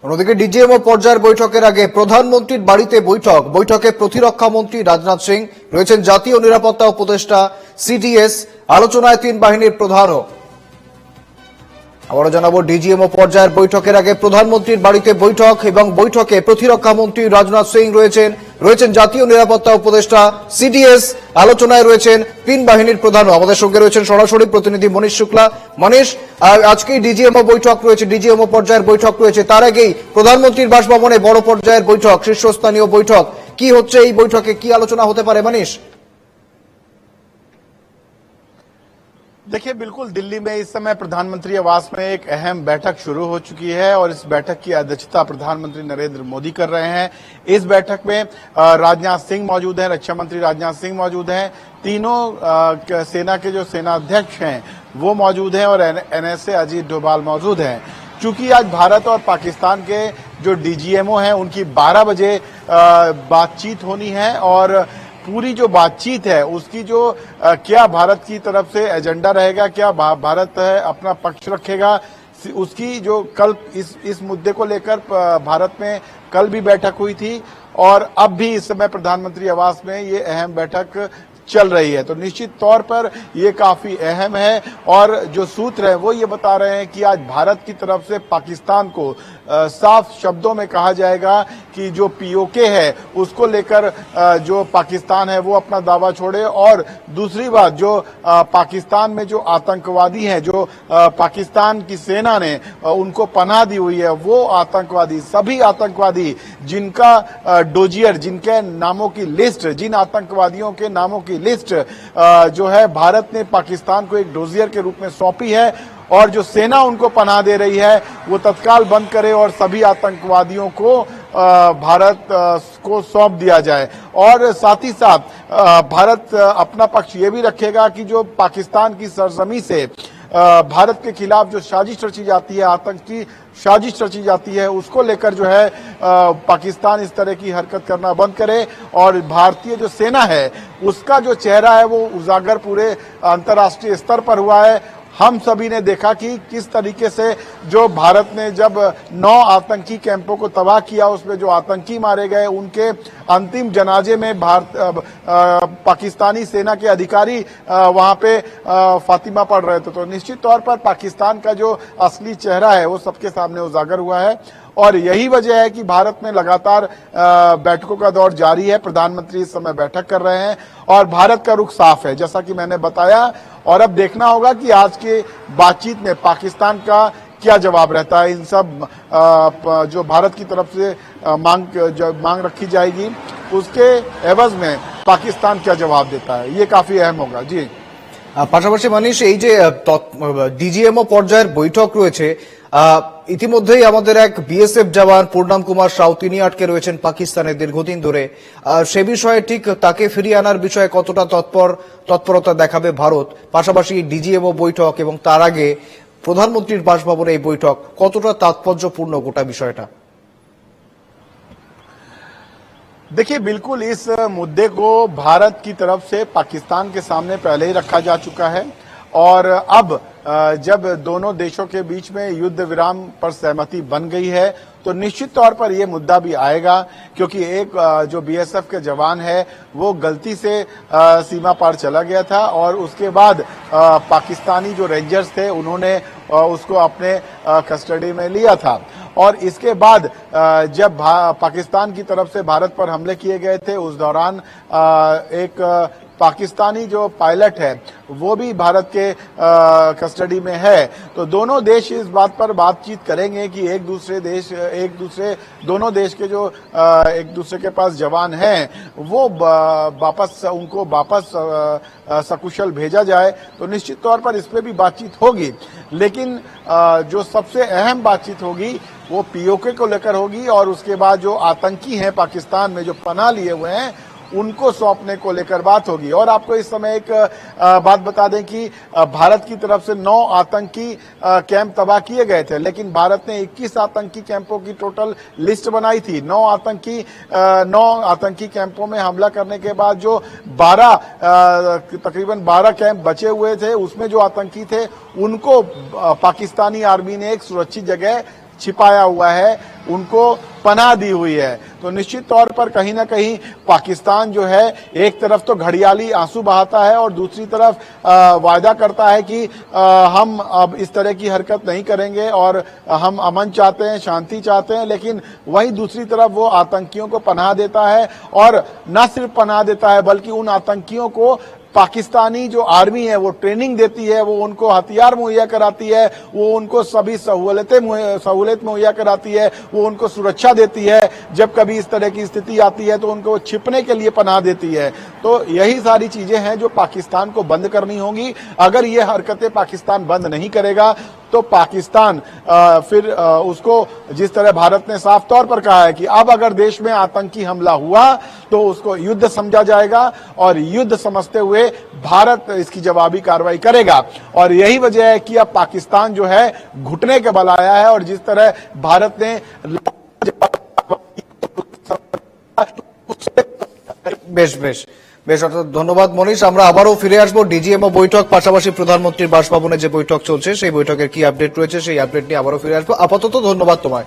অন্যদিকে ডিজিএমও পর্যায়ের বৈঠকের আগে প্রধানমন্ত্রীর বাড়িতে বৈঠকে প্রতিরক্ষা মন্ত্রী রাজনাথ সিং রয়েছেন, জাতীয় নিরাপত্তা উপদেষ্টা সিডিএস, আলোচনায় তিন বাহিনীর প্রধানও। আবারও জানাবো, ডিজিএমও পর্যায়ের বৈঠকের আগে প্রধানমন্ত্রীর বাড়িতে বৈঠক এবং বৈঠকে প্রতিরক্ষা মন্ত্রী রাজনাথ সিং রয়েছেন জাতীয় নিরাপত্তা উপদেষ্টা সিডিএস, আলোচনায় রয়েছেন তিন বাহিনীর প্রধানও। আমাদের সঙ্গে রয়েছেন সরাসরি প্রতিনিধি মনীষ শুক্লা। মনীষ, আজকেই ডিজিএমও বৈঠক রয়েছে, ডিজিএমও পর্যায়ের বৈঠক রয়েছে, তার আগেই প্রধানমন্ত্রীর বাসভবনে বড় পর্যায়ের বৈঠক, শীর্ষস্থানীয় বৈঠক। কি হচ্ছে এই বৈঠকে, কি আলোচনা হতে পারে মনীষ? देखिए, बिल्कुल दिल्ली में इस समय प्रधानमंत्री आवास में एक अहम बैठक शुरू हो चुकी है और इस बैठक की अध्यक्षता प्रधानमंत्री नरेंद्र मोदी कर रहे हैं। इस बैठक में राजनाथ सिंह मौजूद हैं, रक्षा मंत्री राजनाथ सिंह मौजूद हैं, तीनों सेना के जो सेनाध्यक्ष हैं वो मौजूद हैं और एनएसए अजीत डोभाल मौजूद हैं। चूंकि आज भारत और पाकिस्तान के जो डीजीएमओ हैं उनकी 12 बजे बातचीत होनी है और पूरी जो बातचीत है उसकी जो क्या भारत की तरफ से एजेंडा रहेगा, क्या भारत अपना पक्ष रखेगा, उसकी जो कल इस मुद्दे को लेकर भारत में कल भी बैठक हुई थी और अब भी इस समय प्रधानमंत्री आवास में ये अहम बैठक चल रही है। तो निश्चित तौर पर ये काफी अहम है और जो सूत्र है वो ये बता रहे हैं कि आज भारत की तरफ से पाकिस्तान को साफ शब्दों में कहा जाएगा कि जो पीओके है उसको लेकर जो पाकिस्तान है वो अपना दावा छोड़े और दूसरी बात जो पाकिस्तान में जो आतंकवादी हैं, जो पाकिस्तान की सेना ने उनको पनाह दी हुई है, वो आतंकवादी, सभी आतंकवादी जिनका डोजियर, जिनके नामों की लिस्ट, जिन आतंकवादियों के नामों की लिस्ट जो है भारत ने पाकिस्तान को एक डोजियर के रूप में सौंपी है और जो सेना उनको पनाह दे रही है वो तत्काल बंद करे और सभी आतंकवादियों को भारत को सौंप दिया जाए। और साथ ही साथ भारत अपना पक्ष ये भी रखेगा कि जो पाकिस्तान की सरजमी से भारत के खिलाफ जो साजिश रची जाती है, आतंकी साजिश रची जाती है, उसको लेकर जो है पाकिस्तान इस तरह की हरकत करना बंद करे और भारतीय जो सेना है उसका जो चेहरा है वो उजागर पूरे अंतर्राष्ट्रीय स्तर पर हुआ है। हम सभी ने देखा कि किस तरीके से जो भारत ने जब 9 आतंकी कैंपों को तबाह किया, उसमें जो आतंकी मारे गए उनके अंतिम जनाजे में पाकिस्तानी सेना के अधिकारी वहां पे फातिमा पढ़ रहे थे। तो निश्चित तौर पर पाकिस्तान का जो असली चेहरा है वो सबके सामने उजागर हुआ है और यही वजह है कि भारत में लगातार बैठकों का दौर जारी है। प्रधानमंत्री इस समय बैठक कर रहे हैं और भारत का रुख साफ है, जैसा कि मैंने बताया। और अब देखना होगा कि आज के बातचीत में पाकिस्तान का क्या जवाब रहता है। इन सब जो भारत की तरफ से मांग रखी जाएगी उसके एवज में पाकिस्तान क्या जवाब देता है, ये काफी अहम होगा। जी, পাশাপাশি মনীষ, এই যে ডিজিএমও পর্যায়ের বৈঠক রয়েছে, ইতিমধ্যেই আমাদের এক বিএসএফ জওয়ান পূর্ণাম কুমার সাউ তিনি আটকে রয়েছেন পাকিস্তানে দীর্ঘদিন ধরে। সে বিষয়ে ঠিক তাকে ফিরিয়ে আনার বিষয়ে কতটা তৎপরতা দেখাবে ভারত, পাশাপাশি ডিজিএমও বৈঠক এবং তার আগে প্রধানমন্ত্রীর বাসভবনে এই বৈঠক কতটা তাৎপর্যপূর্ণ গোটা বিষয়টা? देखिए, बिल्कुल इस मुद्दे को भारत की तरफ से पाकिस्तान के सामने पहले ही रखा जा चुका है और अब जब दोनों देशों के बीच में युद्ध विराम पर सहमति बन गई है तो निश्चित तौर पर यह मुद्दा भी आएगा, क्योंकि एक जो बीएसएफ के जवान है वो गलती से सीमा पार चला गया था और उसके बाद पाकिस्तानी जो रेंजर्स थे उन्होंने उसको अपने कस्टडी में लिया था और इसके बाद जब पाकिस्तान की तरफ से भारत पर हमले किए गए थे उस दौरान एक पाकिस्तानी जो पायलट है वो भी भारत के कस्टडी में है। तो दोनों देश इस बात पर बातचीत करेंगे कि दोनों देश के जो एक दूसरे के पास जवान हैं वो उनको वापस सकुशल भेजा जाए। तो निश्चित तौर पर इस पर भी बातचीत होगी, लेकिन जो सबसे अहम बातचीत होगी वो पीओके को लेकर होगी और उसके बाद जो आतंकी हैं पाकिस्तान में जो पनाह लिए हुए हैं उनको सौंपने को लेकर बात होगी। और आपको इस समय एक बात बता दें कि भारत की तरफ से 9 आतंकी कैंप तबाह किए गए थे, लेकिन भारत ने 21 आतंकी कैंपों की टोटल लिस्ट बनाई थी। 9 आतंकी कैंपों में हमला करने के बाद जो तकरीबन 12 कैंप बचे हुए थे उसमें जो आतंकी थे उनको पाकिस्तानी आर्मी ने एक सुरक्षित जगह छिपाया हुआ है उनको पनाह दी हुई है। तो निश्चित तौर पर कहीं ना कहीं पाकिस्तान जो है एक तरफ तो घड़ियाली आंसू बहाता है और दूसरी तरफ वायदा करता है कि हम अब इस तरह की हरकत नहीं करेंगे और हम अमन चाहते हैं, शांति चाहते हैं, लेकिन वहीं दूसरी तरफ वो आतंकियों को पनाह देता है और न सिर्फ पनाह देता है बल्कि उन आतंकियों को पाकिस्तानी जो आर्मी है वो ट्रेनिंग देती है, वो उनको हथियार मुहैया कराती है, वो उनको सभी सहूलत मुहैया कराती है, वो उनको सुरक्षा देती है। जब कभी इस तरह की स्थिति आती है तो उनको छिपने के लिए पनाह देती है। तो यही सारी चीजें हैं जो पाकिस्तान को बंद करनी होंगी। अगर ये हरकतें पाकिस्तान बंद नहीं करेगा तो पाकिस्तान फिर उसको, जिस तरह भारत ने साफ तौर पर कहा है कि अब अगर देश में आतंकी हमला हुआ तो उसको युद्ध समझा जाएगा और युद्ध समझते हुए भारत इसकी जवाबी कार्रवाई करेगा। और यही वजह है कि अब पाकिस्तान जो है घुटने के बल आया है और जिस तरह भारत ने বেশ বেশ বেশ অর্থাৎ ধন্যবাদ মনীষ। আমরা আবারও ফিরে আসবো ডিজিএমও বৈঠক, পাশাপাশি প্রধানমন্ত্রীর বাসভবনে যে বৈঠক চলছে সেই বৈঠকের কি আপডেট রয়েছে সেই আপডেট নিয়ে আবারও ফিরে আসবো। আপাতত ধন্যবাদ তোমায়।